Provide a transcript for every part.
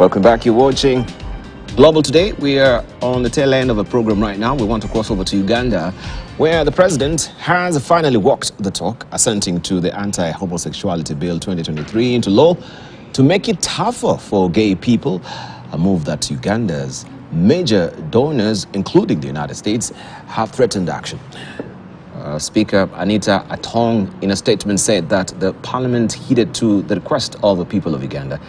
Welcome back. You're watching Global Today. We are on the tail end of a program right now. We want to cross over to Uganda, where the president has finally walked the talk, assenting to the Anti-Homosexuality Bill 2023 into law to make it tougher for gay people, a move that Uganda's major donors, including the United States, have threatened action. Speaker Anita Atong, in a statement, said that the parliament heeded to the request of the people of Uganda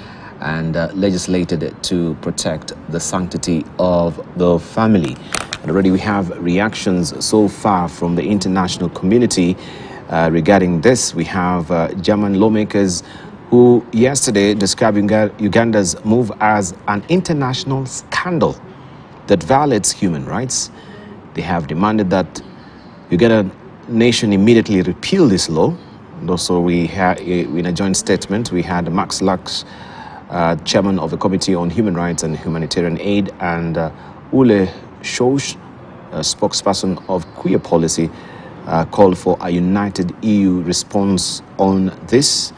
and legislated to protect the sanctity of the family. And already we have reactions so far from the international community regarding this. We have German lawmakers who yesterday described Uganda's move as an international scandal that violates human rights. They have demanded that Uganda nation immediately repeal this law. And also we had, in a joint statement, we had Max Lux, chairman of the Committee on Human Rights and Humanitarian Aid, and Ule Shosh, spokesperson of Queer Policy, called for a united EU response on this.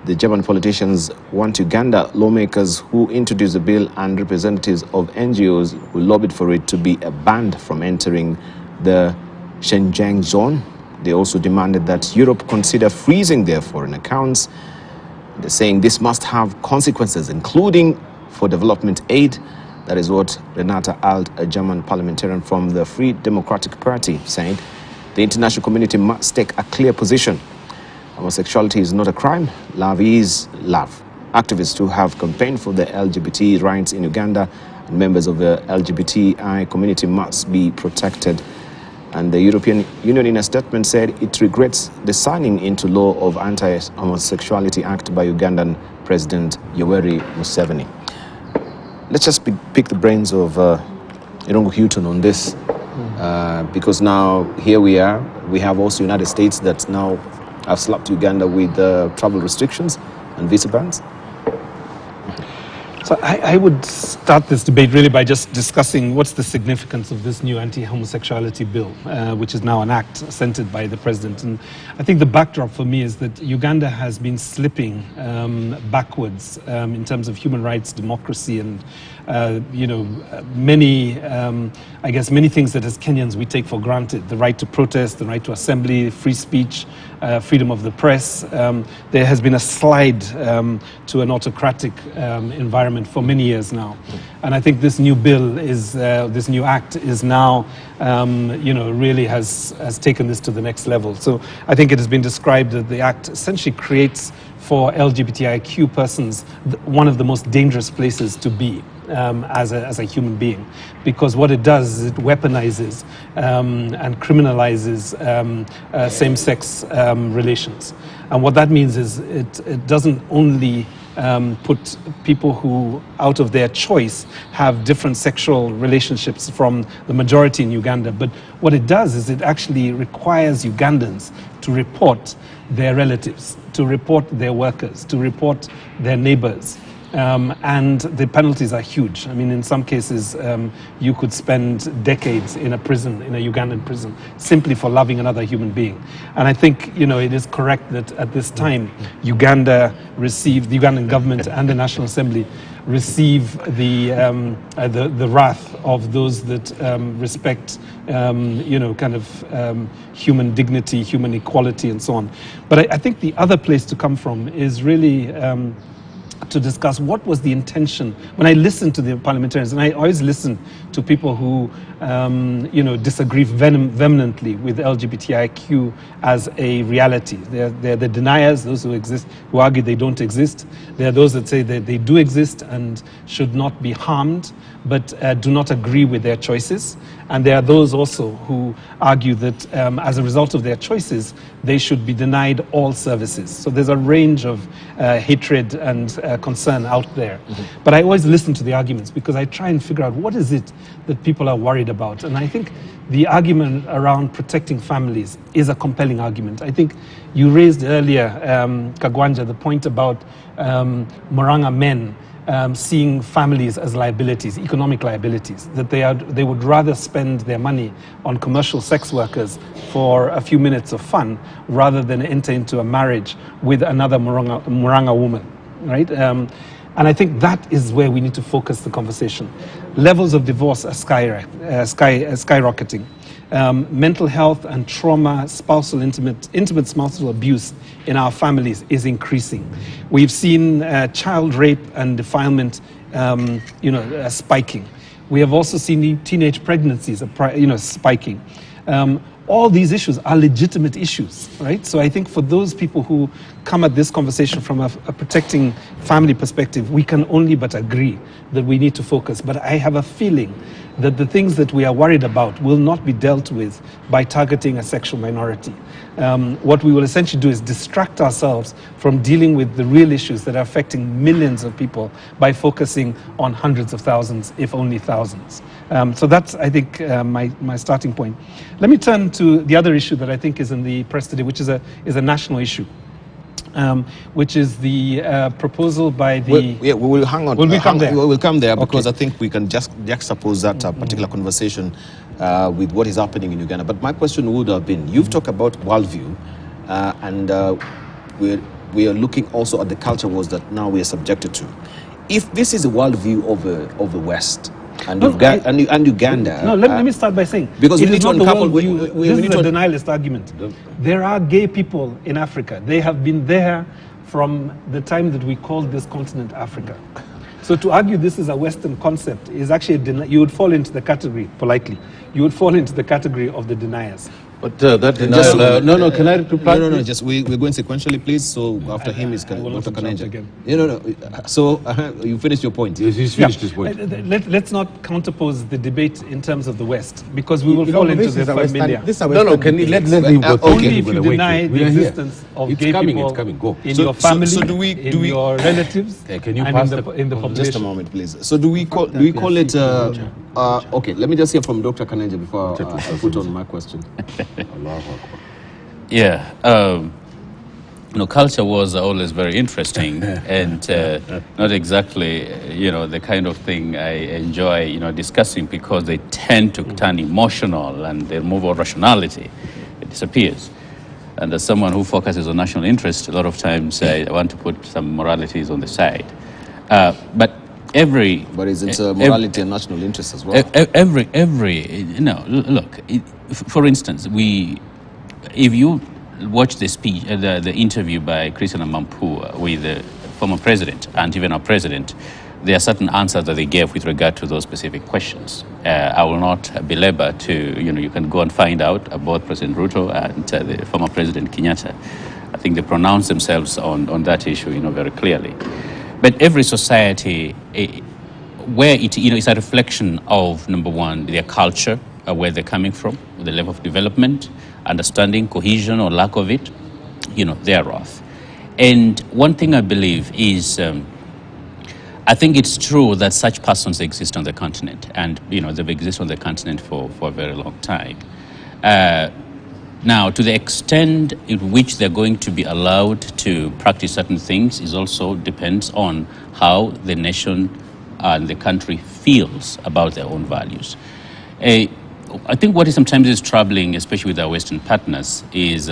The German politicians want Uganda lawmakers who introduced the bill and representatives of NGOs who lobbied for it to be banned from entering the Xinjiang zone. They also demanded that Europe consider freezing their foreign accounts. They're saying this must have consequences, including for development aid. That is what Renata Alt, a German parliamentarian from the Free Democratic Party, said. The international community must take a clear position. Homosexuality is not a crime. Love is love. Activists who have campaigned for the LGBT rights in Uganda and members of the LGBTI community must be protected. And the European Union, in a statement, said it regrets the signing into law of Anti-Homosexuality Act by Ugandan President Yoweri Museveni. Let's just pick the brains of Irungu Houghton on this, because now here we are. We have also United States that now have slapped Uganda with travel restrictions and visa bans. So I would start this debate really by just discussing what's the significance of this new anti-homosexuality bill, which is now an act assented by the president. And I think the backdrop for me is that Uganda has been slipping backwards in terms of human rights, democracy, and many, I guess, many things that as Kenyans we take for granted: the right to protest, the right to assembly, free speech, freedom of the press. There has been a slide to an autocratic environment for many years now, and I think this new bill is this new act is now really has taken this to the next level. So I think it has been described that the act essentially creates for LGBTIQ persons one of the most dangerous places to be as a human being, because what it does is it weaponizes and criminalizes same-sex relations. And what that means is it doesn't only put people who, out of their choice, have different sexual relationships from the majority in Uganda, but what it does is it actually requires Ugandans to report their relatives, to report their workers, to report their neighbors. And the penalties are huge. I mean, in some cases, you could spend decades in a prison, in a Ugandan prison, simply for loving another human being. And I think, it is correct that at this time, Uganda received, the Ugandan government and the National Assembly receive the wrath of those that respect, human dignity, human equality, and so on. But I think the other place to come from is really to discuss what was the intention. When I listen to the parliamentarians, and I always listen to people who disagree vehemently with LGBTIQ as a reality. They're the deniers, those who exist, who argue they don't exist. There are those that say that they do exist and should not be harmed, but do not agree with their choices. And there are those also who argue that as a result of their choices, they should be denied all services. So there's a range of hatred and concern out there. Mm-hmm. But I always listen to the arguments because I try and figure out what is it that people are worried about. And I think the argument around protecting families is a compelling argument. I think you raised earlier, Kagwanja, the point about Moranga men seeing families as liabilities, economic liabilities, that they would rather spend their money on commercial sex workers for a few minutes of fun rather than enter into a marriage with another Moranga woman, right? And I think that is where we need to focus the conversation. Levels of divorce are skyrocketing. Mental health and trauma, intimate spousal abuse in our families is increasing. We've seen child rape and defilement, spiking. We have also seen teenage pregnancies, spiking. All these issues are legitimate issues, right? So I think for those people who come at this conversation from a protecting family perspective, we can only but agree that we need to focus. But I have a feeling that the things that we are worried about will not be dealt with by targeting a sexual minority. What we will essentially do is distract ourselves from dealing with the real issues that are affecting millions of people by focusing on hundreds of thousands, if only thousands. So that's, I think, my starting point. Let me turn to the other issue that I think is in the press today, which is a national issue. Which is the proposal by the... we will hang on. Will we come there? We will come there because Okay. I think we can just juxtapose that particular conversation with what is happening in Uganda. But my question would have been, you've talked about worldview, and we are looking also at the culture wars that now we are subjected to. If this is a worldview of the West, and Uganda... No, let me start by saying, because we it need is to not the uncouple... worldview. This is a denialist argument. There are gay people in Africa. They have been there from the time that we called this continent Africa. So to argue this is a Western concept is actually, you would fall into the category, politely, you would fall into the category of the deniers. But that denial, no, can I reply? No, just we're going sequentially, please. So after him is Dr. Kanenja. Again. No. So you finished your point. Yes, he's finished his point. Let's not counterpose the debate in terms of the West, because we will fall into the familiar. No, can you let him go? Only if you deny the existence of gay people in your family, in your relatives, can you and pass in the population. Just a moment, please. So do we call it... okay, let me just hear from Dr. Kanenja before I put on my question. Yeah, culture wars are always very interesting and not exactly, the kind of thing I enjoy, discussing, because they tend to turn emotional and they remove all rationality. It disappears. And as someone who focuses on national interest, a lot of times I want to put some moralities on the side. But isn't morality and national interest as well? Look, for instance, if you watch the speech, the interview by Christian Mampu with the former president and even our president, there are certain answers that they gave with regard to those specific questions. I will not belabor to, you can go and find out about President Ruto and the former President Kenyatta. I think they pronounced themselves on that issue, very clearly. But every society, where it's a reflection of, number one, their culture, where they're coming from, the level of development, understanding, cohesion, or lack of it, thereof. And one thing I believe is, I think it's true that such persons exist on the continent, and they've existed on the continent for a very long time. Now, to the extent in which they're going to be allowed to practice certain things is also depends on how the nation and the country feels about their own values. I think what is sometimes is troubling, especially with our Western partners, is,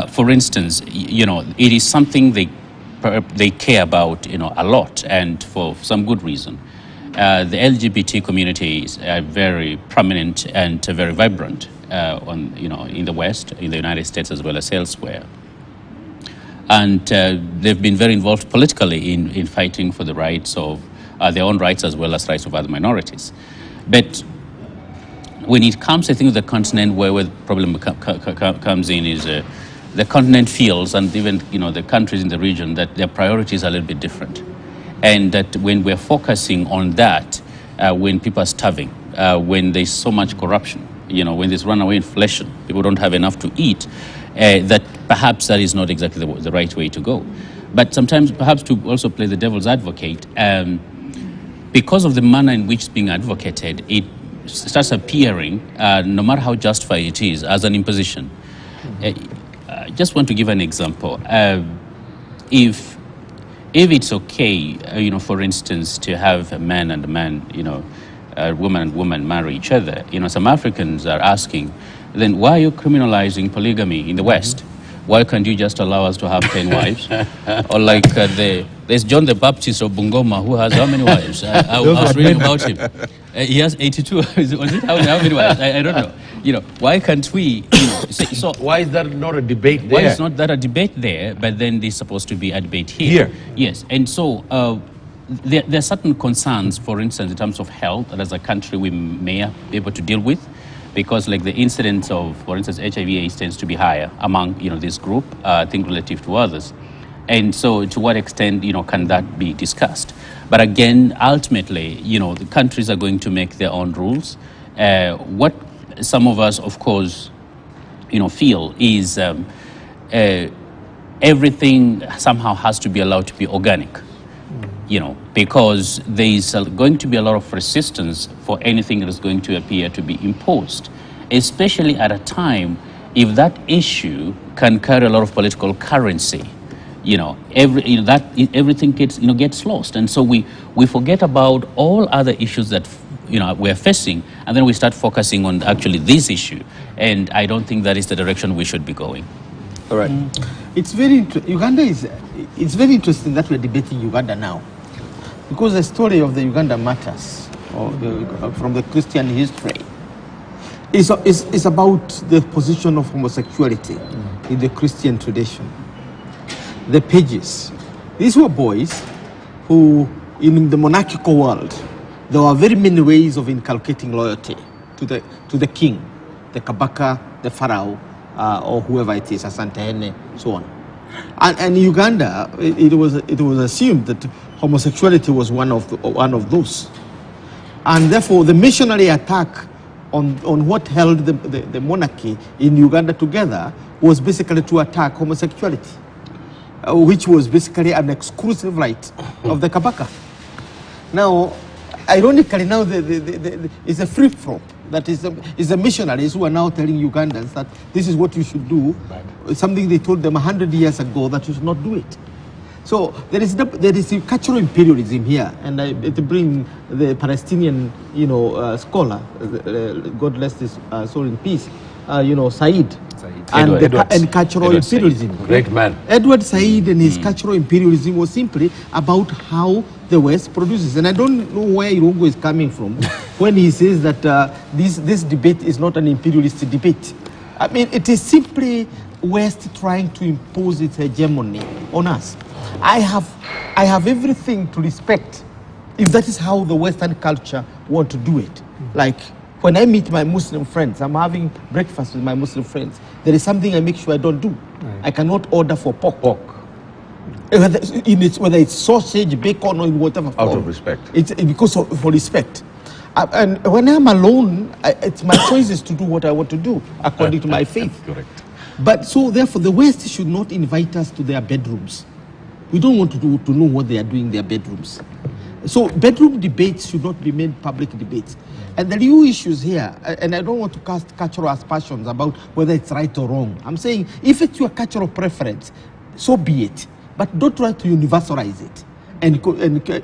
for instance, it is something they care about, a lot, and for some good reason. The LGBT community is very prominent and very vibrant in the West, in the United States as well as elsewhere. And they've been very involved politically in fighting for the rights of their own rights as well as rights of other minorities. But when it comes, I think, the continent, where the problem comes in is the continent feels, and even the countries in the region, that their priorities are a little bit different. And that when we're focusing on that, when people are starving, when there's so much corruption, when there's runaway inflation, people don't have enough to eat, that perhaps that is not exactly the right way to go. But sometimes perhaps to also play the devil's advocate, because of the manner in which it's being advocated, it starts appearing, no matter how justified it is, as an imposition. I just want to give an example. If it's okay, for instance, to have a man and a man, woman and woman marry each other, some Africans are asking, then why are you criminalizing polygamy in the West? Why can't you just allow us to have 10 wives? Or like the There's John the Baptist of Bungoma, who has how many wives? I was reading about him. He has 82. Was it how many wives? I don't know. You know, why can't we? You know, so Why is that not a debate there? why is not that a debate there? But then there's supposed to be a debate here. Yes, and so there are certain concerns, for instance, in terms of health, that as a country we may be able to deal with, because like the incidence of, for instance, HIV/AIDS tends to be higher among this group, I think, relative to others. And so to what extent, can that be discussed? But again, ultimately, the countries are going to make their own rules. What some of us, of course, feel is everything somehow has to be allowed to be organic, because there is going to be a lot of resistance for anything that is going to appear to be imposed, especially at a time if that issue can carry a lot of political currency. Everything gets lost, and so we forget about all other issues that we're facing, and then we start focusing on actually this issue, and I don't think that is the direction we should be going. All right. It's very it's very interesting that we're debating Uganda now, because the story of the Uganda matters, from the Christian history, is about the position of homosexuality in the Christian tradition. The pages. These were boys who, in the monarchical world, there were very many ways of inculcating loyalty to the king, the Kabaka, the Pharaoh, or whoever it is, Asantehene, so on. And in Uganda, it was assumed that homosexuality was one of those, and therefore the missionary attack on what held the monarchy in Uganda together was basically to attack homosexuality, which was basically an exclusive right of the Kabaka. Now, ironically, now it's a free-for-all. That is the missionaries who are now telling Ugandans that this is what you should do, something they told them 100 years ago that you should not do it. So there is a cultural imperialism here, and it brings the Palestinian, scholar, God rest his soul in peace, Said. And cultural imperialism. Great man. Edward Said and his cultural imperialism was simply about how the West produces. And I don't know where Irongo is coming from when he says that this debate is not an imperialist debate. I mean, it is simply West trying to impose its hegemony on us. I have everything to respect if that is how the Western culture want to do it. Like, when I meet my Muslim friends, I'm having breakfast with my Muslim friends, there is something I make sure I don't do. I cannot order for pork. Whether it's sausage, bacon, or whatever. Out of respect. It's because for respect. And when I'm alone, it's my choices to do what I want to do according to my faith. Correct. But so therefore, the West should not invite us to their bedrooms. We don't want to know what they are doing in their bedrooms. So bedroom debates should not be made public debates. And the real issues here, and I don't want to cast cultural aspersions about whether it's right or wrong. I'm saying if it's your cultural preference, so be it. But don't try to universalize it and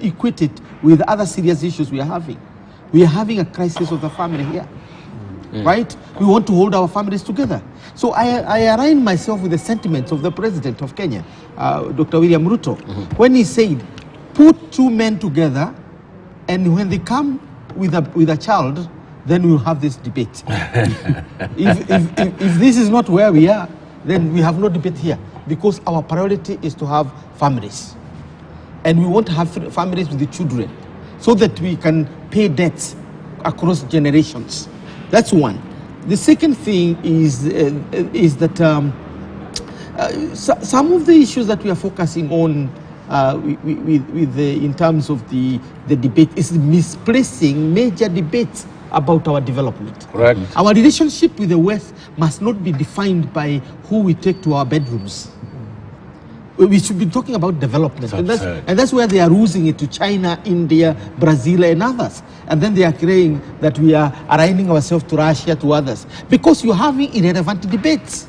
equate it with other serious issues we are having. We are having a crisis of the family here, right? We want to hold our families together. So I align myself with the sentiments of the president of Kenya, Dr. William Ruto, when he said, put two men together, and when they come with a child, then we'll have this debate. if this is not where we are, then we have no debate here, because our priority is to have families, and we want to have families with the children, so that we can pay debts across generations. That's one. The second thing is that some of the issues that we are focusing on in terms of the debate is misplacing major debates about our development. Correct. Our relationship with the West must not be defined by who we take to our bedrooms. We should be talking about development. And that's where they are losing it to China, India, Brazil, and others. And then they are claiming that we are aligning ourselves to Russia, to others. Because you're having irrelevant debates.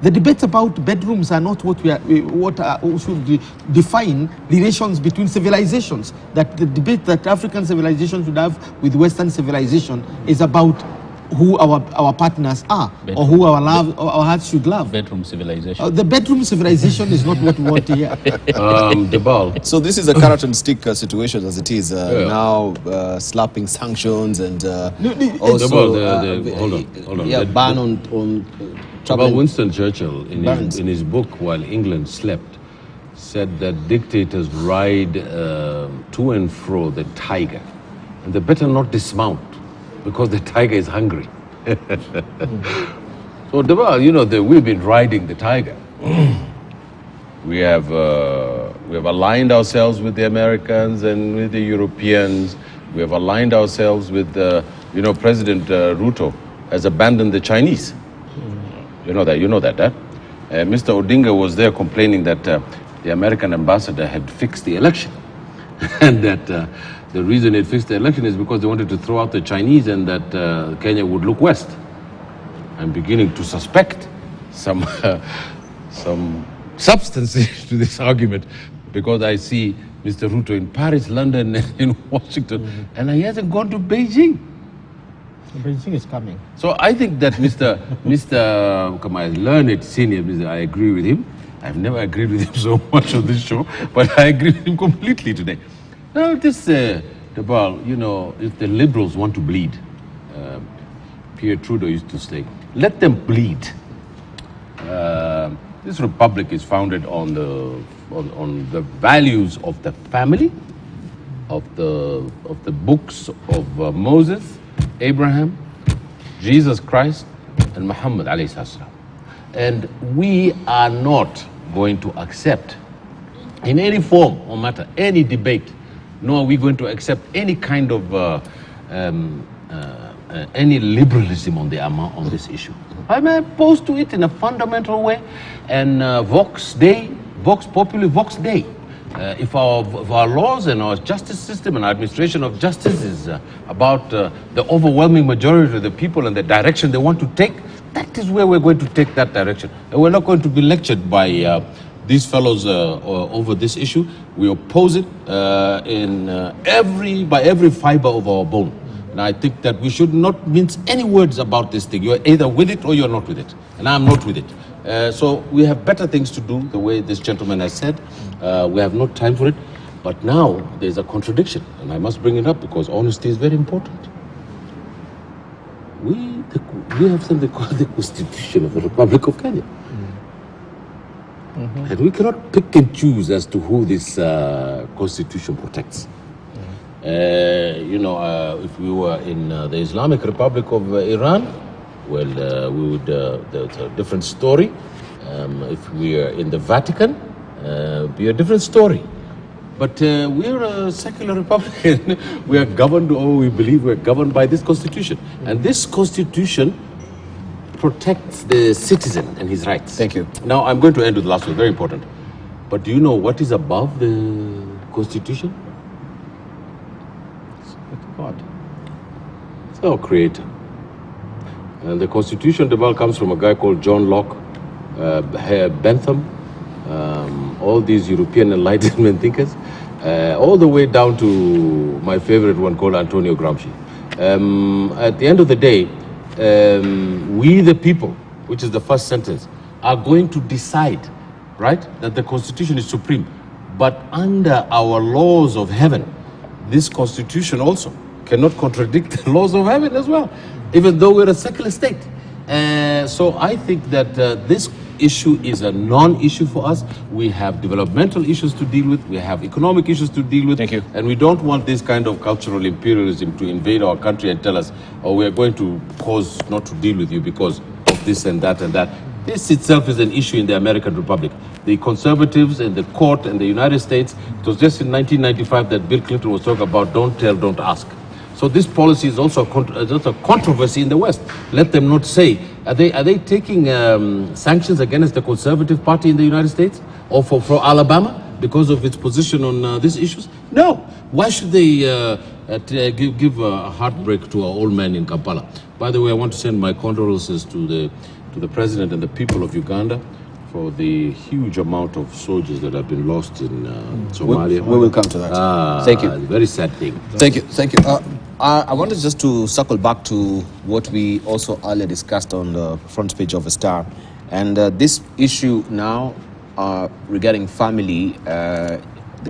The debates about bedrooms are not what we should define relations between civilizations. That the debate that African civilization should have with Western civilization is about who our partners are, or who our love, or our hearts should love. Bedroom civilization. The bedroom civilization is not what we want to hear. Debal. So this is a carrot and stick situation as it is now, slapping sanctions and also hold on. yeah, ban on About Winston Churchill in his book While England Slept said that dictators ride to and fro the tiger, and they better not dismount because the tiger is hungry. So Debal, we've been riding the tiger. We have aligned ourselves with the Americans and with the Europeans. We have aligned ourselves with President Ruto has abandoned the Chinese. You know that, Mr. Odinga was there complaining that the American ambassador had fixed the election, and that the reason it fixed the election is because they wanted to throw out the Chinese and that Kenya would look west. I'm beginning to suspect some substance to this argument, because I see Mr. Ruto in Paris, London, and in Washington, and he hasn't gone to Beijing. Beijing is coming. So I think that Mr. Kamai, learned senior, I agree with him. I've never agreed with him so much on this show, but I agree with him completely today. Now, if the liberals want to bleed, Pierre Trudeau used to say, let them bleed. This republic is founded on the values of the family, of the books of Moses, Abraham, Jesus Christ, and Muhammad alayhi salam. And we are not going to accept in any form or matter, any debate, nor are we going to accept any kind of any liberalism on this issue. I'm opposed to it in a fundamental way, and Vox Populi, Vox Dei. If our laws and our justice system and our administration of justice is about the overwhelming majority of the people and the direction they want to take, that is where we're going to take that direction. And we're not going to be lectured by these fellows over this issue. We oppose it by every fiber of our bone. And I think that we should not mince any words about this thing. You're either with it or you're not with it. And I'm not with it. So we have better things to do, the way this gentleman has said. We have no time for it. But now there's a contradiction, and I must bring it up because honesty is very important. We have something called the Constitution of the Republic of Kenya. Mm-hmm. And we cannot pick and choose as to who this Constitution protects. If we were in the Islamic Republic of Iran, well, we would, that's a different story. If we are in the Vatican, be a different story. But we're a secular republic. We are governed, or we believe we're governed by this constitution. And this constitution protects the citizen and his rights. Thank you. Now, I'm going to end with the last one, very important. But do you know what is above the constitution? God. It's our creator. And the constitution, Debal, comes from a guy called John Locke, Bentham, all these European Enlightenment thinkers, all the way down to my favorite one called Antonio Gramsci. At the end of the day, we the people, which is the first sentence, are going to decide, right, that the constitution is supreme. But under our laws of heaven, this constitution also cannot contradict the laws of heaven as well, even though we're a secular state. So I think that this issue is a non-issue for us. We have developmental issues to deal with. We have economic issues to deal with. Thank you. And we don't want this kind of cultural imperialism to invade our country and tell us, oh, we're going to cause not to deal with you because of this and that and that. This itself is an issue in the American Republic. The conservatives and the court and the United States, it was just in 1995 that Bill Clinton was talking about don't tell, don't ask. So this policy is also a controversy in the West. Let them not say. Are they taking sanctions against the Conservative Party in the United States or for Alabama because of its position on these issues? No. Why should they give a heartbreak to our old man in Kampala? By the way, I want to send my condolences to the president and the people of Uganda for the huge amount of soldiers that have been lost in Somalia. We will come to that. Thank you. Very sad thing. Thank you. I wanted just to circle back to what we also earlier discussed on the front page of the Star. And this issue now regarding family, the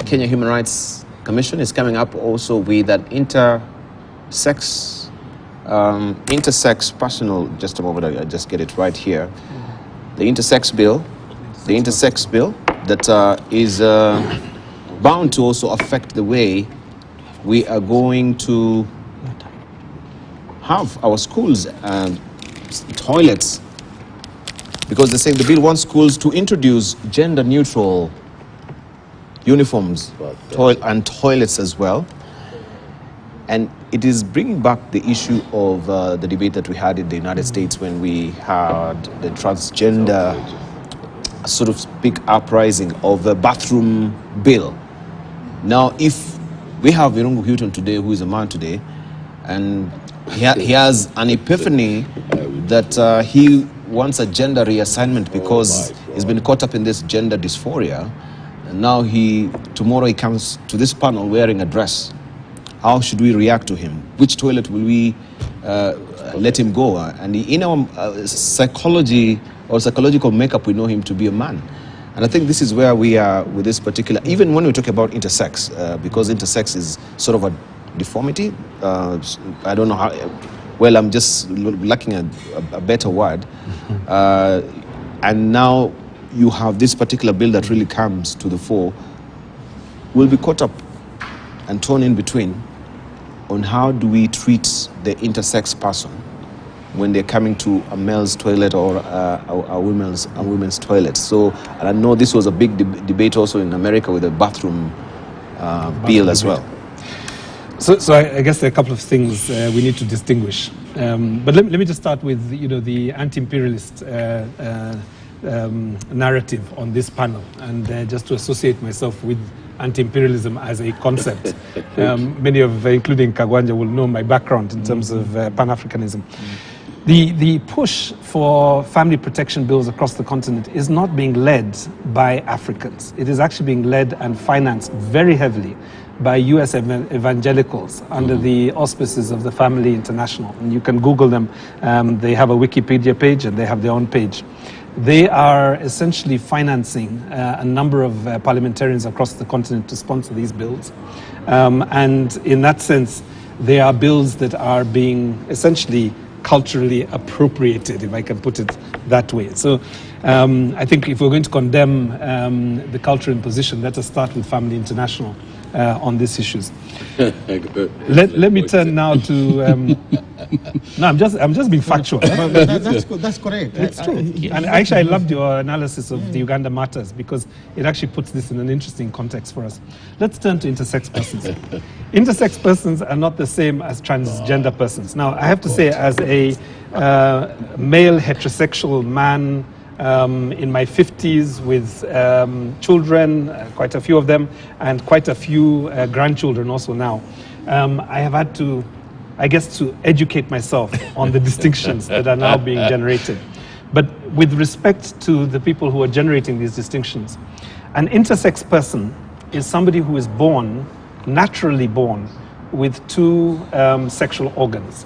Kenya Human Rights Commission is coming up also with an intersex personal, just a moment, I just get it right here. The intersex bill that is bound to also affect the way we are going to have our schools and toilets, because they say the bill wants schools to introduce gender-neutral uniforms and toilets as well. And it is bringing back the issue of the debate that we had in the United States when we had the transgender, sort of big uprising of the bathroom bill. Now, if we have Irungu Houghton today, who is a man today, and he has an epiphany that he wants a gender reassignment because he's been caught up in this gender dysphoria, and now tomorrow he comes to this panel wearing a dress. How should we react to him? Which toilet will we let him go? And in our psychology or psychological makeup, we know him to be a man. And I think this is where we are with this particular, even when we talk about intersex, because intersex is sort of a deformity. I don't know how, well, I'm just lacking a better word. And now you have this particular bill that really comes to the fore, will be caught up and torn in between on how do we treat the intersex person when they're coming to a male's toilet or a women's toilet. So, and I know this was a big debate also in America with the bathroom bill as well. So I guess there are a couple of things we need to distinguish. But let me just start with the anti-imperialist narrative on this panel, and just to associate myself with anti-imperialism as a concept. Many of, including Kagwanja, will know my background in terms of Pan-Africanism. The push for family protection bills across the continent is not being led by Africans. It is actually being led and financed very heavily by US evangelicals under the auspices of the Family International. And you can Google them. They have a Wikipedia page and they have their own page. They are essentially financing a number of parliamentarians across the continent to sponsor these bills. And in that sense, they are bills that are being essentially culturally appropriated, if I can put it that way. So I think if we're going to condemn the cultural imposition, let us start with Family International on these issues. Let me turn now to. No, I'm just being factual. That's correct. It's true. And actually, I loved your analysis of the Uganda matters because it actually puts this in an interesting context for us. Let's turn to intersex persons. Intersex persons are not the same as transgender persons. Now, I have to say, as a male heterosexual man in my 50s with children, quite a few of them, and quite a few grandchildren also now, I have had to, I guess, to educate myself on the distinctions that are now being generated. But with respect to the people who are generating these distinctions, an intersex person is somebody who is born, naturally born, with two sexual organs.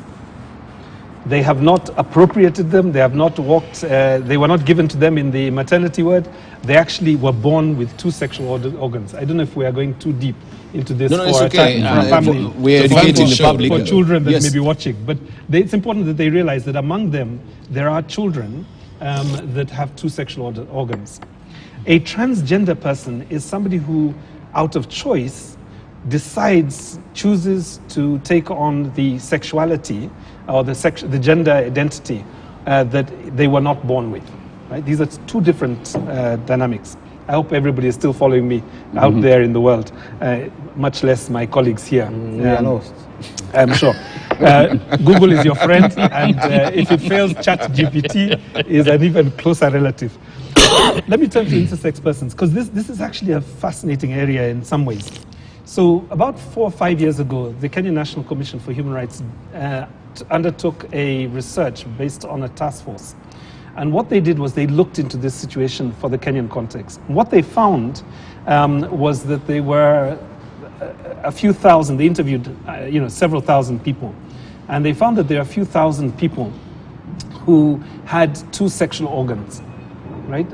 They have not appropriated them, they have not walked, they were not given to them in the maternity ward. They actually were born with two sexual organs. I don't know if we are going too deep into this for okay. For family. We're educating the public. For children that may be watching. But it's important that they realize that among them, there are children that have two sexual organs. A transgender person is somebody who, out of choice, chooses to take on the sexuality or the gender identity that they were not born with. Right? These are two different dynamics. I hope everybody is still following me out there in the world, much less my colleagues here. We are lost. I'm sure. Google is your friend, and if it fails, ChatGPT is an even closer relative. Let me turn to intersex persons, because this is actually a fascinating area in some ways. So about 4 or 5 years ago, the Kenya National Commission for Human Rights undertook a research based on a task force. And what they did was they looked into this situation for the Kenyan context. What they found was that there were a few thousand. They interviewed, several thousand people, and they found that there are a few thousand people who had 2 sexual organs, right?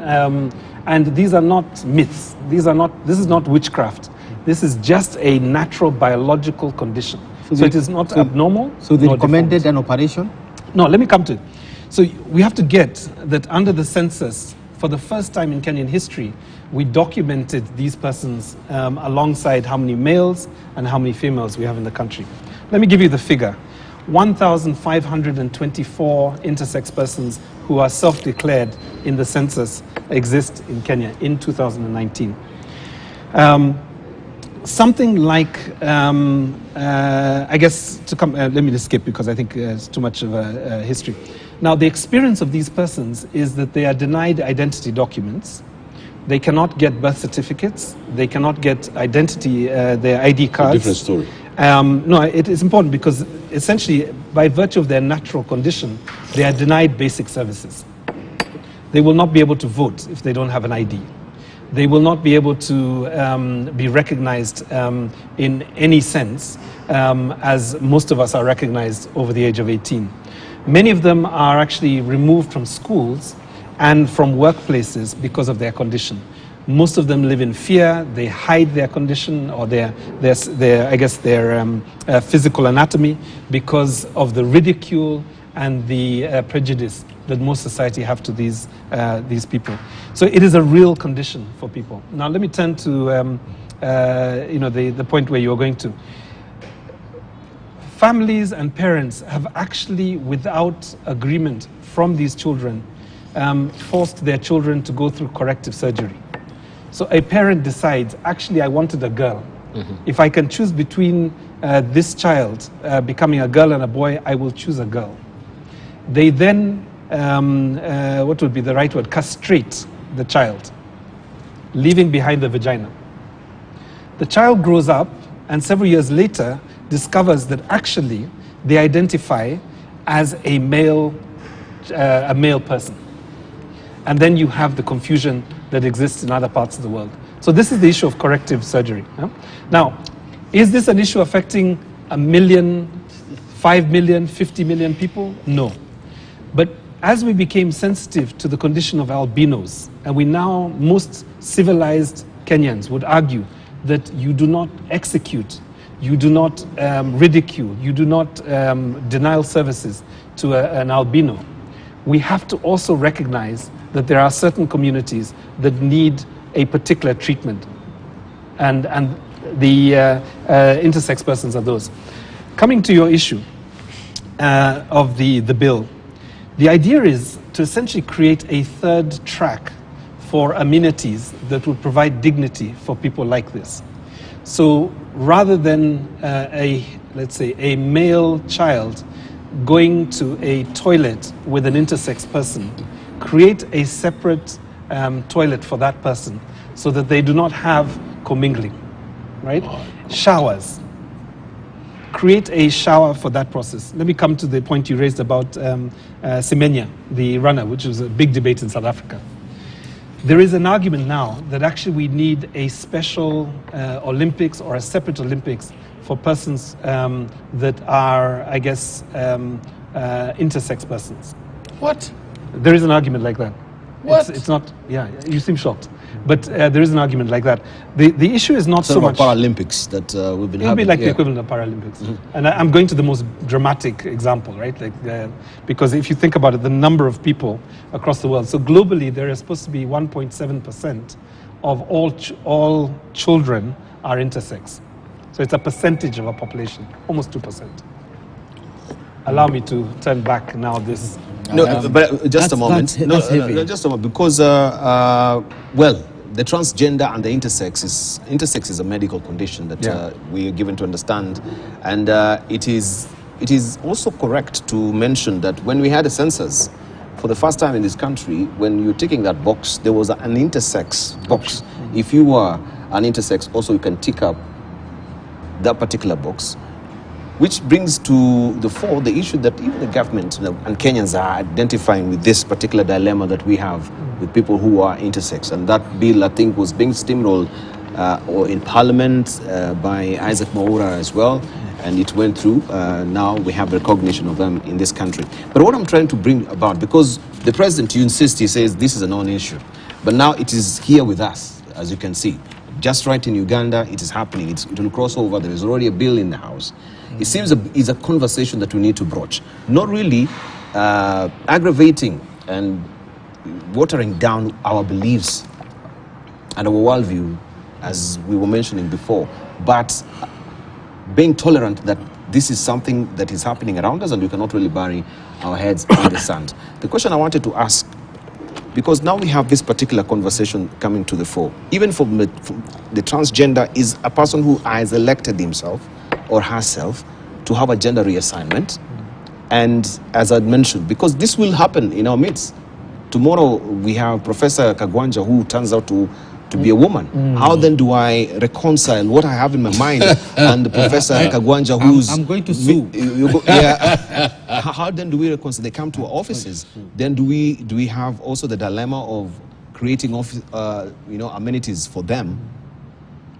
And these are not myths. This is not witchcraft. This is just a natural biological condition. So it is not abnormal. So they recommended an operation? No, let me come to it. So we have to get that under the census, for the first time in Kenyan history, we documented these persons alongside how many males and how many females we have in the country. Let me give you the figure. 1,524 intersex persons who are self-declared in the census exist in Kenya in 2019. Something like, I guess, let me just skip because I think it's too much of a history. Now, the experience of these persons is that they are denied identity documents. They cannot get birth certificates. They cannot get identity, their ID cards. A different story. No, it is important because essentially, by virtue of their natural condition, they are denied basic services. They will not be able to vote if they don't have an ID. They will not be able to be recognized in any sense as most of us are recognized over the age of 18. Many of them are actually removed from schools and from workplaces because of their condition. Most of them live in fear. They hide their condition or their physical anatomy because of the ridicule and the prejudice that most society have to these people. So it is a real condition for people. Now let me turn to the point where you are going to. Families and parents have actually, without agreement from these children, forced their children to go through corrective surgery. So a parent decides, actually, I wanted a girl. Mm-hmm. If I can choose between this child becoming a girl and a boy, I will choose a girl. They then, what would be the right word, castrate the child, leaving behind the vagina. The child grows up and several years later discovers that actually they identify as a male person. And then you have the confusion that exists in other parts of the world. So this is the issue of corrective surgery. Yeah? Now, is this an issue affecting 1 million, 5 million, 50 million people? No. But as we became sensitive to the condition of albinos, and we now, most civilized Kenyans would argue that you do not execute, you do not ridicule, you do not deny services to an albino, we have to also recognize that there are certain communities that need a particular treatment. And the intersex persons are those. Coming to your issue of the bill, the idea is to essentially create a third track for amenities that would provide dignity for people like this. So rather than let's say, a male child going to a toilet with an intersex person, create a separate toilet for that person so that they do not have commingling, right? Showers. Create a shower for that process. Let me come to the point you raised about Semenya, the runner, which was a big debate in South Africa. There is an argument now that actually we need a special Olympics or a separate Olympics for persons that are, I guess, intersex persons. What? There is an argument like that. What? It's not, yeah, you seem shocked. But there is an argument like that. The issue is not so much... Paralympics that we've been having. It would be like the equivalent of Paralympics. Mm-hmm. And I'm going to the most dramatic example, right? Because if you think about it, the number of people across the world. So globally, there is supposed to be 1.7% of all children are intersex. So it's a percentage of our population, almost 2%. Allow me to turn back now this... No, but just a moment. That's heavy. No, just a moment. Because, well, the transgender and the intersex is a medical condition that we are given to understand. And it is also correct to mention that when we had a census, for the first time in this country, when you're ticking that box, there was an intersex box. If you were an intersex, also you can tick up that particular box. Which brings to the fore the issue that even the government and Kenyans are identifying with this particular dilemma that we have with people who are intersex. And that bill, I think, was being steamrolled or in Parliament by Isaac Mwaura as well, and it went through. Now we have recognition of them in this country. But what I'm trying to bring about, because the president, you insist, he says this is a non-issue, but now it is here with us, as you can see. Just right in Uganda, it is happening. It will cross over. There is already a bill in the House. It seems it's a conversation that we need to broach. Not really aggravating and watering down our beliefs and our worldview, as we were mentioning before, but being tolerant that this is something that is happening around us and we cannot really bury our heads in the sand. The question I wanted to ask, because now we have this particular conversation coming to the fore, even for the transgender is a person who has elected himself or herself to have a gender reassignment. And as I mentioned, because this will happen in our midst. Tomorrow we have Professor Kagwanja who turns out to be a woman. How then do I reconcile what I have in my mind and Professor Kagwanja who's... I'm going to sue. How then do we reconcile? They come to our offices. Then do we have also the dilemma of creating amenities for them?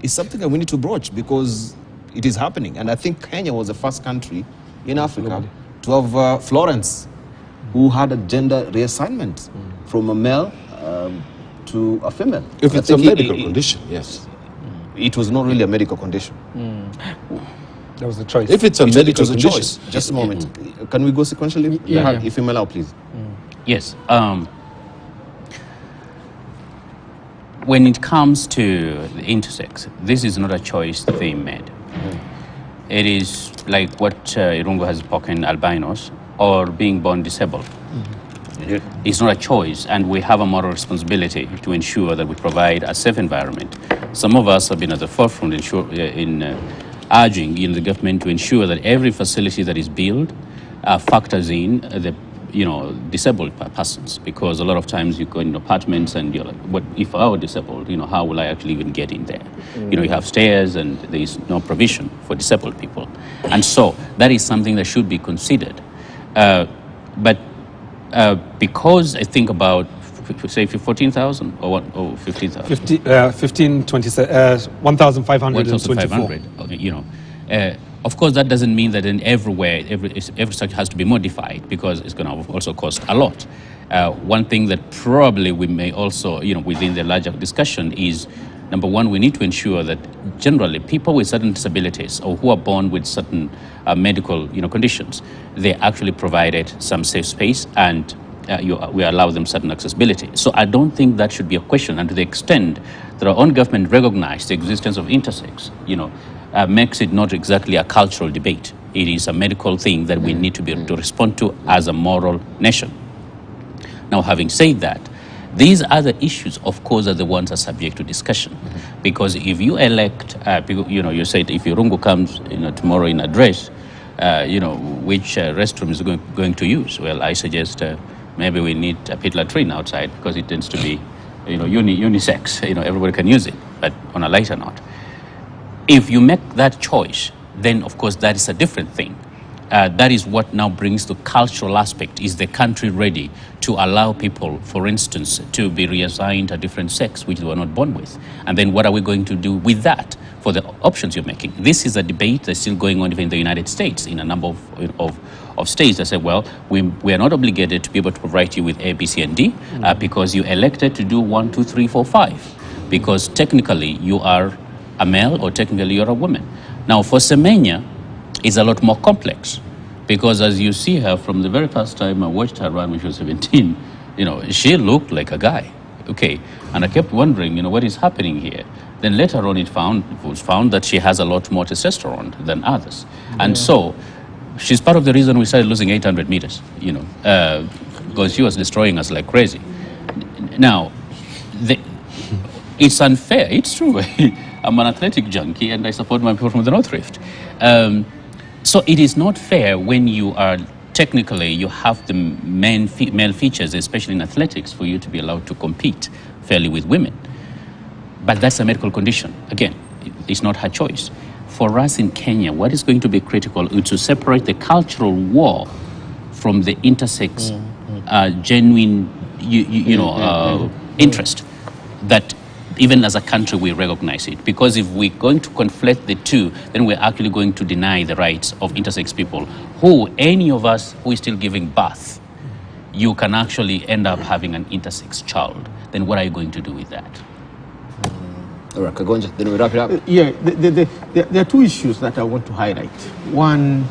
It's something that we need to broach because it is happening. And I think Kenya was the first country in Africa to have Florence, who had a gender reassignment from a male to a female. If it's a medical condition, yes. It was not really a medical condition. That was the choice. If it's a medical condition. Choice. Just a moment. Can we go sequentially? Yeah. If you may allow, please. Yes. When it comes to the intersex, this is not a choice that they made. It is like what Irungu has spoken, albinos, or being born disabled. It's not a choice, and we have a moral responsibility to ensure that we provide a safe environment. Some of us have been at the forefront in urging the government to ensure that every facility that is built factors in the disabled persons, because a lot of times you go in apartments and you're like, what if I were disabled, how will I actually even get in there? You have stairs and there is no provision for disabled people. And so that is something that should be considered. But because I think about, say, 14,000 or 15,000? 1,524. Of course, that doesn't mean that in everywhere, every structure has to be modified, because it's going to also cost a lot. One thing that probably we may also, within the larger discussion is, number one, we need to ensure that generally people with certain disabilities or who are born with certain medical conditions, they actually provided some safe space and we allow them certain accessibility. So I don't think that should be a question. And to the extent that our own government recognized the existence of intersex, makes it not exactly a cultural debate. It is a medical thing that we need to be able to respond to as a moral nation. Now, having said that, these other issues, of course, are the ones that are subject to discussion. Because if you elect, you said if Irungu comes tomorrow in a dress, which restroom is going to use? Well, I suggest maybe we need a pit latrine outside, because it tends to be unisex. Everybody can use it, but on a lighter note. If you make that choice, then of course that is a different thing. That is what now brings the cultural aspect. Is the country ready to allow people, for instance, to be reassigned a different sex which they were not born with? And then what are we going to do with that for the options you're making? This is a debate that's still going on even in the United States, in a number of states that say, well, we are not obligated to be able to provide you with A, B, C, and D because you elected to do 1, 2, 3, 4, 5. Because technically you are a male or technically you're a woman. Now for Semenya, it's a lot more complex, because as you see her from the very first time I watched her run when she was 17, she looked like a guy. Okay, and I kept wondering, what is happening here? Then later on it was found that she has a lot more testosterone than others. And so she's part of the reason we started losing 800 meters, because she was destroying us like crazy. Now, it's unfair, it's true. I'm an athletic junkie and I support my people from the North Rift. So it is not fair when you are technically, you have the male features, especially in athletics, for you to be allowed to compete fairly with women. But that's a medical condition. Again, it's not her choice. For us in Kenya, what is going to be critical is to separate the cultural war from the intersex genuine interest. That even as a country, we recognize it. Because if we're going to conflate the two, then we're actually going to deny the rights of intersex people, who, any of us who is still giving birth, you can actually end up having an intersex child. Then what are you going to do with that? All right, Kagonja, then we wrap it up. Yeah, there are two issues that I want to highlight. One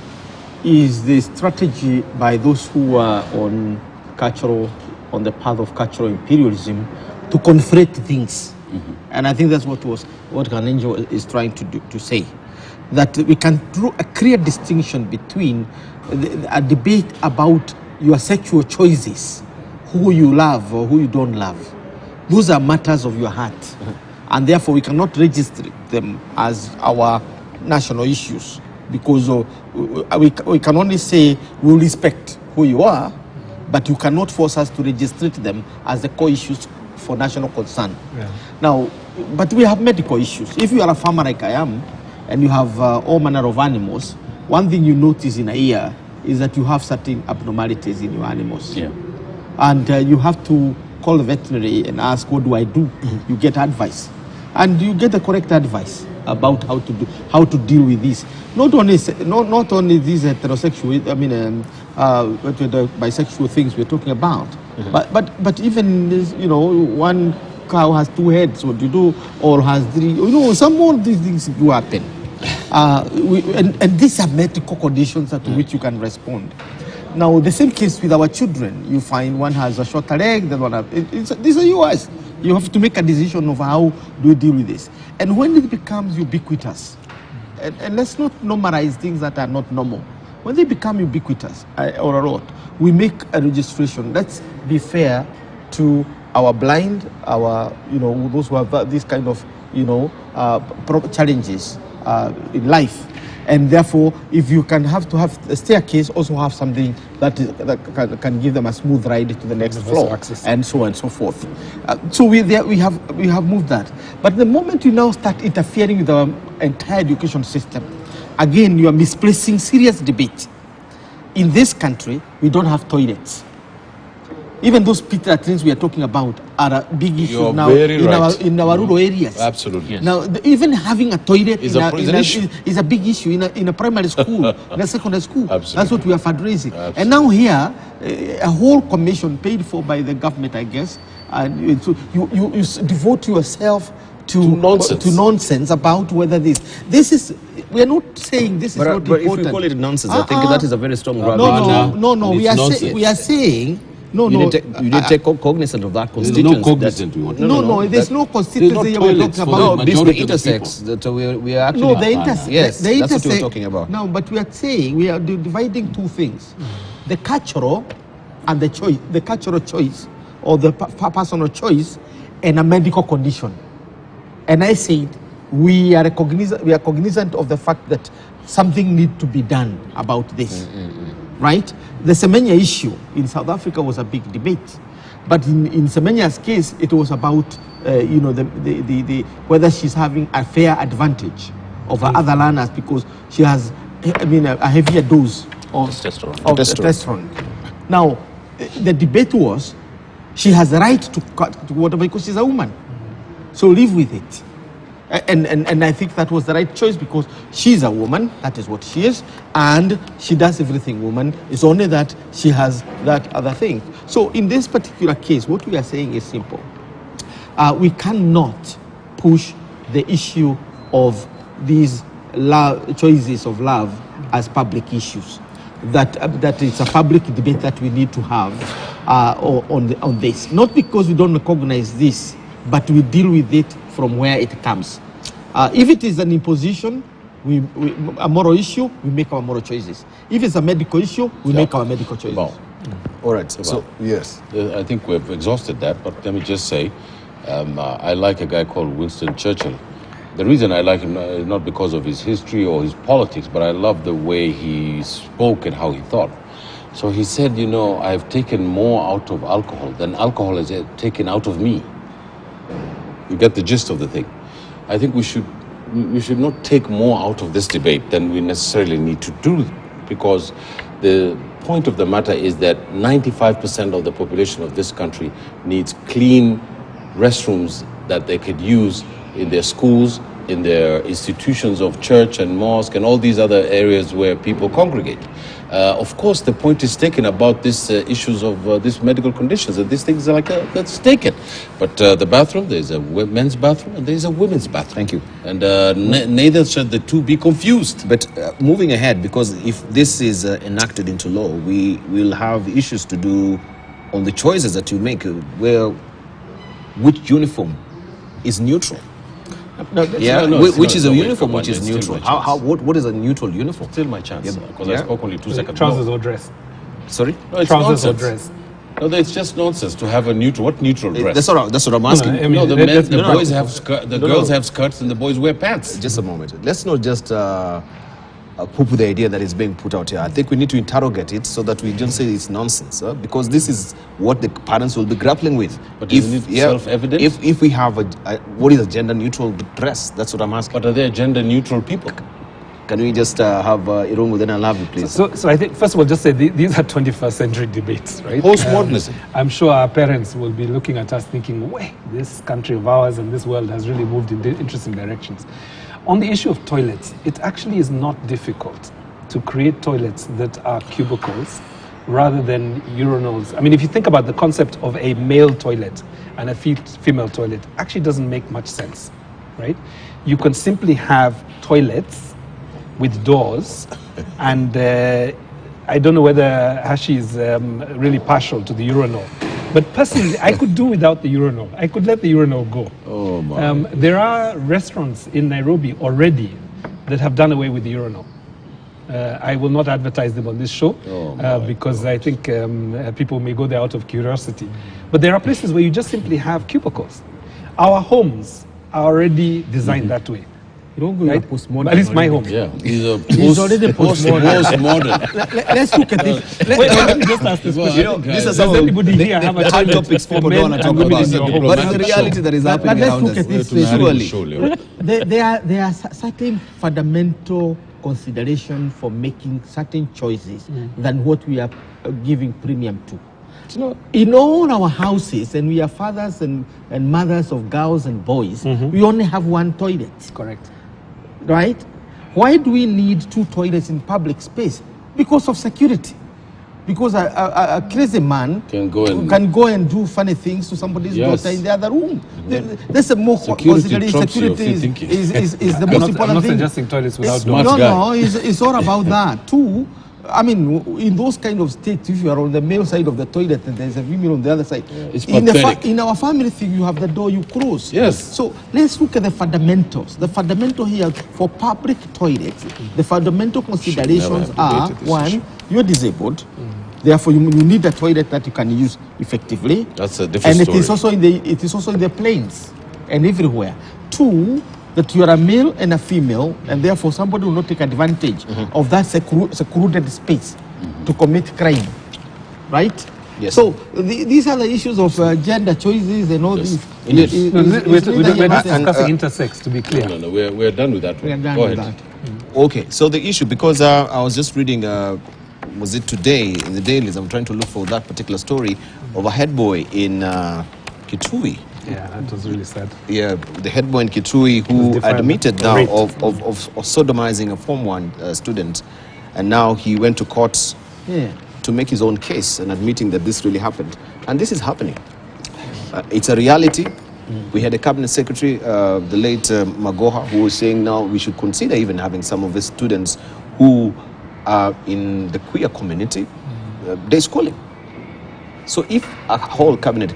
is the strategy by those who are on the path of cultural imperialism to conflate things. And I think that's what Kanenjo is trying to say, that we can draw a clear distinction between a debate about your sexual choices, who you love or who you don't love. Those are matters of your heart, and therefore we cannot register them as our national issues, because we can only say we respect who you are, but you cannot force us to register them as the core issues for national concern. Yeah. Now, but we have medical issues. If you are a farmer like I am, and you have all manner of animals, one thing you notice in a year is that you have certain abnormalities in your animals. Yeah. And you have to call the veterinary and ask, what do I do? You get advice. And you get the correct advice about how to deal with this. Not only these heterosexual, the bisexual things we're talking about, but even this, one cow has two heads, what do you do? Or has three, some of these things do happen. And these are medical conditions to which you can respond. Now, the same case with our children. You find one has a shorter leg, then one has... These are yours. You have to make a decision of how do you deal with this. And when it becomes ubiquitous, and let's not normalize things that are not normal. When they become ubiquitous or a lot, we make a registration. Let's be fair to our blind, those who have this kind of, challenges in life. And therefore, if you can have to have a staircase, also have something that can give them a smooth ride to the next floor, and so on and so forth. So we have moved that. But the moment you now start interfering with our entire education system, again, you are misplacing serious debate. In this country, we don't have toilets. Even those pit latrines we are talking about are a big issue now in our rural areas. Absolutely. Yes. Now, even having a toilet is a big issue in a primary school, in a secondary school. Absolutely. That's what we are fundraising. Absolutely. And now here, a whole commission paid for by the government, I guess, and you devote yourself to nonsense about whether this is. We are not saying this is not important. But if we call it nonsense, I think that is a very strong word. No. We are saying. You didn't take cognizance of that constituency. There's no constituency we're talking about. No, this is the intersex that we are actually... No, the intersex. Yes, that's what we're talking about. No, but we are saying we are dividing two things. The cultural and the choice, the cultural choice or the personal choice and a medical condition. And I said we are cognizant of the fact that something needs to be done about this. Right? The Semenya issue in South Africa was a big debate, but in Semenya's case, it was about whether she's having a fair advantage over other learners because she has, a heavier dose of testosterone. Now, the debate was she has the right to cut whatever because she's a woman, so live with it. And I think that was the right choice because she's a woman, that is what she is, and she does everything woman. It's only that she has that other thing. So in this particular case, what we are saying is simple. We cannot push the issue of these choices of love as public issues. That it's a public debate that we need to have on this. Not because we don't recognize this, but we deal with it from where it comes. If it is an imposition, a moral issue, we make our moral choices. If it's a medical issue, we make our medical choices. All right. So yes, I think we've exhausted that. But let me just say, I like a guy called Winston Churchill. The reason I like him is not because of his history or his politics, but I love the way he spoke and how he thought. So he said, I've taken more out of alcohol than alcohol has taken out of me. You get the gist of the thing. I think we should not take more out of this debate than we necessarily need to do, because the point of the matter is that 95% of the population of this country needs clean restrooms that they could use in their schools, in their institutions of church and mosque and all these other areas where people congregate. Of course, the point is taken about these issues of these medical conditions, and these things are like that's taken. But the bathroom, there's a men's bathroom and there's a women's bathroom. Thank you. And neither should the two be confused. But moving ahead, because if this is enacted into law, we will have issues to do on the choices that you make, where which uniform is neutral. No, which is a uniform which is neutral. What is a neutral uniform? Still my chance, because I spoke only 2 seconds. Trousers or dress? Sorry? No, it's Trousers or nonsense. dress? No, it's just nonsense to have a neutral. What neutral dress? That's what I'm asking. I mean, No, the boys have No, girls no. have skirts and the boys wear pants. Just a moment. Let's not just poo-poo the idea that is being put out here. I think we need to interrogate it so that we don't say it's nonsense, because this is what the parents will be grappling with. But isn't it self-evident? If we have what is a gender-neutral dress? That's what I'm asking. But are they gender-neutral people? Can we just have Irungu, then I'll have you, please. So I think, first of all, just say these are 21st century debates, right? Postmodernism. I'm sure our parents will be looking at us thinking, wait, this country of ours and this world has really moved in interesting directions. On the issue of toilets, it actually is not difficult to create toilets that are cubicles rather than urinals. I mean, if you think about the concept of a male toilet and a female toilet, actually doesn't make much sense, right? You can simply have toilets with doors, and I don't know whether Hashi is really partial to the urinal, but personally, I could do without the urinal. I could let the urinal go. Oh my. There are restaurants in Nairobi already that have done away with the urinal. I will not advertise them on this show because I think people may go there out of curiosity. But there are places where you just simply have cubicles. Our homes are already designed that way. Right? At least my home. Yeah, He's already postmodern. Let's look at this. Wait, let me just ask this question. Does anybody here have a hard toilet topics for people men don't want to and talk women about. in your home? But it's the reality that is But happening let's around look us. at this Surely. There are certain fundamental consideration for making certain choices than what we are giving premium to. In all our houses, and we are fathers and mothers of girls and boys, we only have one toilet. Correct. Right? Why do we need two toilets in public space? Because of security. Because a crazy man Can go and do funny things to somebody's Yes. daughter in the other room. That's a more Security trumps your security thinking. is the most I'm not important thing. suggesting toilets without Smart doors. No, guy. it's all about that. Two, I mean, in those kind of states, if you are on the male side of the toilet and there's a female on the other side, It's pathetic. in our family thing, you have the door you close. Yes. So let's look at the fundamentals. The fundamental here for public toilets, the fundamental considerations have are, debated this one, issue. you're disabled. Therefore, you need a toilet that you can use effectively. That's a different And story. it is also in the planes and everywhere. Two, that you are a male and a female, and therefore somebody will not take advantage of that secluded space to commit crime, right? Yes. So these are the issues of gender choices and all these. Yes. We're just and, discussing intersex, to be clear. No, we're done with that We are one. done Go with ahead. that. Okay, so the issue, because I was just reading, was it today in the dailies? I'm trying to look for that particular story of a head boy in Kitui. Yeah, that was really sad. Yeah, the head boy in Kitui who defilement, admitted now rape. of sodomizing a Form 1 student, and now he went to court Yeah. to make his own case and admitting that this really happened. And this is happening. It's a reality. We had a cabinet secretary, the late Magoha, who was saying now we should consider even having some of the students who are in the queer community day schooling. So if a whole cabinet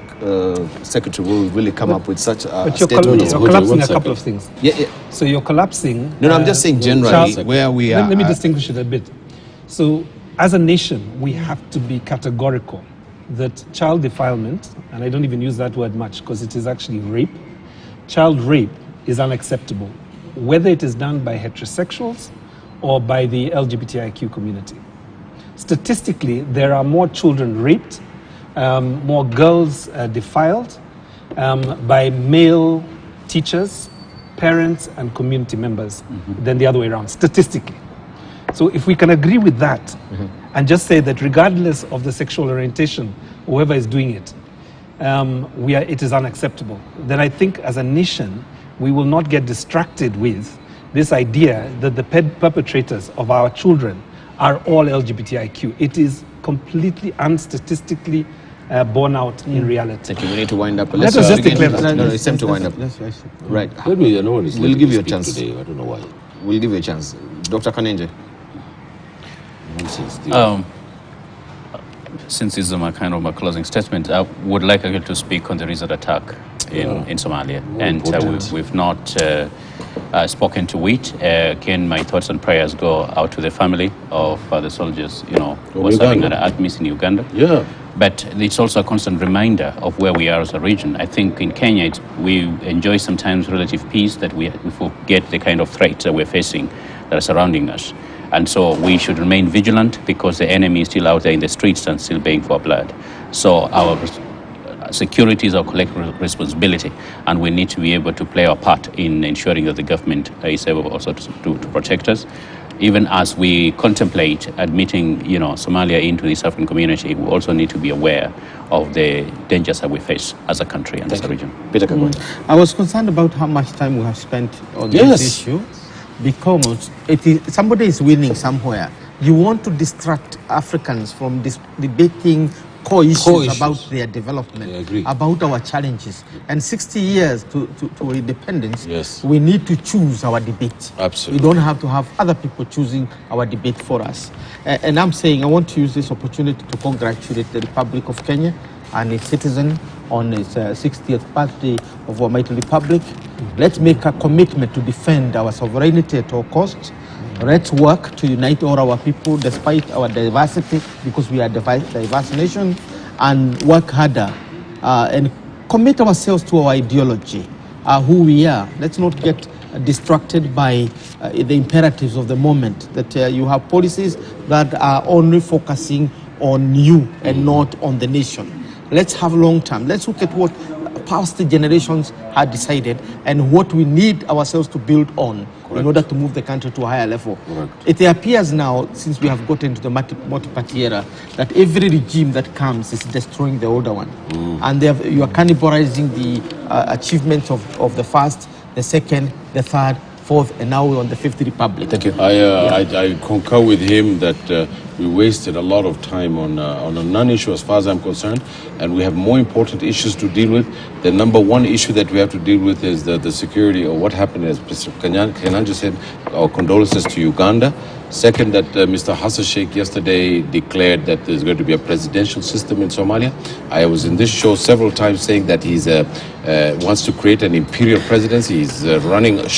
secretary will really come up with such a But you're statement, collapsing a second. couple of things. yeah. So you're collapsing. No, I'm just saying generally child- where we are. Let me distinguish it a bit. So, as a nation, we have to be categorical that child defilement, and I don't even use that word much because it is actually rape, child rape is unacceptable, whether it is done by heterosexuals or by the LGBTIQ community. Statistically, there are more children raped, more girls defiled by male teachers, parents, and community members than the other way around, statistically. So if we can agree with that and just say that regardless of the sexual orientation, whoever is doing it, it is unacceptable. Then I think as a nation, we will not get distracted with this idea that the perpetrators of our children are all LGBTIQ. It is completely unstatistically borne out in reality. Thank you. We need to wind up. Let us just declare that. No, it's time to wind up. Right. We'll give you a chance. Today. I don't know why. We'll give you a chance. Dr. Kanenje. Since this is my closing statement, I would like again to speak on the recent attack in Somalia. We've not spoken to it. Again, my thoughts and prayers go out to the family of the soldiers, who are serving at ATMIS in Uganda. Yeah. But it's also a constant reminder of where we are as a region. I think in Kenya, we enjoy sometimes relative peace, that we forget the kind of threats that we're facing that are surrounding us. And so we should remain vigilant, because the enemy is still out there in the streets and still paying for blood. So our security is our collective responsibility, and we need to be able to play our part in ensuring that the government is able also to protect us. Even as we contemplate admitting, Somalia into the East African community, we also need to be aware of the dangers that we face as a country and as a region. Peter Kagwani. I was concerned about how much time we have spent on this issue, because somebody is winning somewhere. You want to distract Africans from debating core issues about their development, about our challenges. And 60 years to independence, we need to choose our debate. Absolutely. We don't have to have other people choosing our debate for us. And I'm saying I want to use this opportunity to congratulate the Republic of Kenya and its citizens on its 60th birthday of our mighty republic. Let's make a commitment to defend our sovereignty at all costs. Let's work to unite all our people despite our diversity, because we are a diverse nation, and work harder and commit ourselves to our ideology, who we are. Let's not get distracted by the imperatives of the moment, that you have policies that are only focusing on you and not on the nation. Let's have long term. Let's look at what past generations had decided and what we need ourselves to build on in order to move the country to a higher level. It appears now, since we have gotten into the multi-party era, that every regime that comes is destroying the older one. And you are cannibalizing the achievements of the first, the second, the third, fourth, and now we're on the fifth republic. Thank you. I concur with him that we wasted a lot of time on a non-issue as far as I'm concerned, and we have more important issues to deal with. The number one issue that we have to deal with is the security, or what happened, as Mr. Kenan just said, our condolences to Uganda. Second, that Mr. Hassan Sheikh yesterday declared that there's going to be a presidential system in Somalia. I was in this show several times saying that he wants to create an imperial presidency. He's running a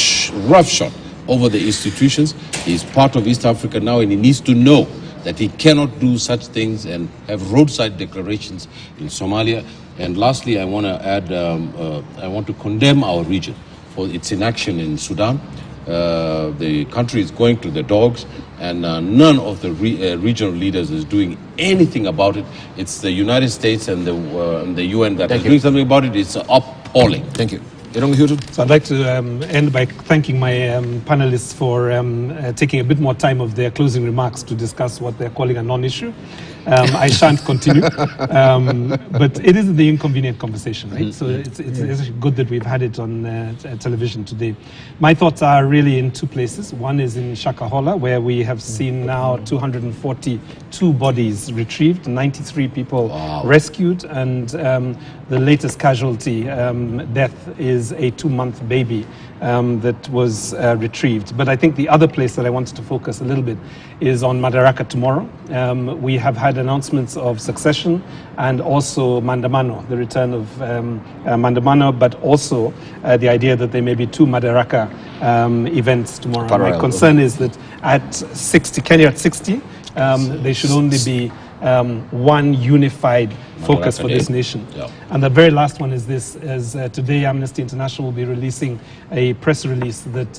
roughshod over the institutions. He's part of East Africa now, and he needs to know that he cannot do such things and have roadside declarations in Somalia. And lastly, I want to add, I want to condemn our region for its inaction in Sudan. The country is going to the dogs, and none of the regional leaders is doing anything about it. It's the United States and the UN that is doing something about it. It's appalling. Thank you. So I'd like to end by thanking my panelists for taking a bit more time of their closing remarks to discuss what they're calling a non-issue. I shan't continue, but it is the inconvenient conversation, right? So it's good that we've had it on television today. My thoughts are really in two places. One is in Shakahola, where we have seen now 242 bodies retrieved, 93 people rescued, and the latest casualty death is a 2-month baby that was retrieved. But I think the other place that I wanted to focus a little bit is on Madaraka tomorrow. We have had announcements of succession and also Mandamano, the return of Mandamano, but also the idea that there may be 2 Madaraka events tomorrow. My concern is that at 60, Kenya at 60, there should only be one unified focus for this nation. And the very last one is this, as today Amnesty International will be releasing a press release that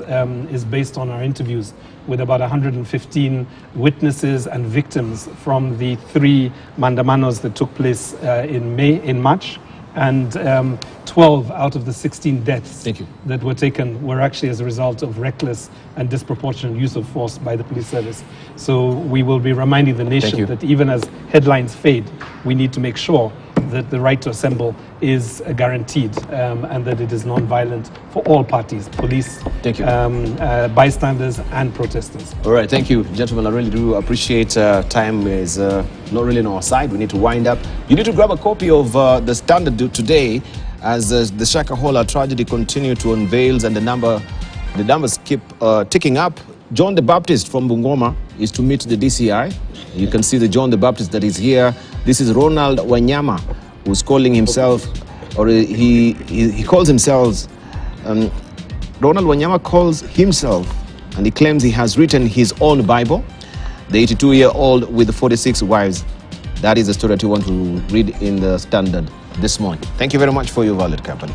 is based on our interviews with about 115 witnesses and victims from the 3 Mandamanos that took place in March. And 12 out of the 16 deaths that were taken were actually as a result of reckless and disproportionate use of force by the police service. So we will be reminding the nation that even as headlines fade, we need to make sure that the right to assemble is guaranteed, and that it is non-violent for all parties, police, Thank you. bystanders, and protesters. All right, thank you, gentlemen. I really do appreciate time is not really on our side. We need to wind up. You need to grab a copy of the Standard today as the Shakahola tragedy continues to unveil and the numbers keep ticking up. John the Baptist from Bungoma is to meet the DCI. You can see the John the Baptist that is here. This is Ronald Wanyama, who's calling himself, or he calls himself, Ronald Wanyama calls himself, and he claims he has written his own Bible. The 82-year-old with the 46 wives. That is the story that you want to read in the Standard this morning. Thank you very much for your valued company.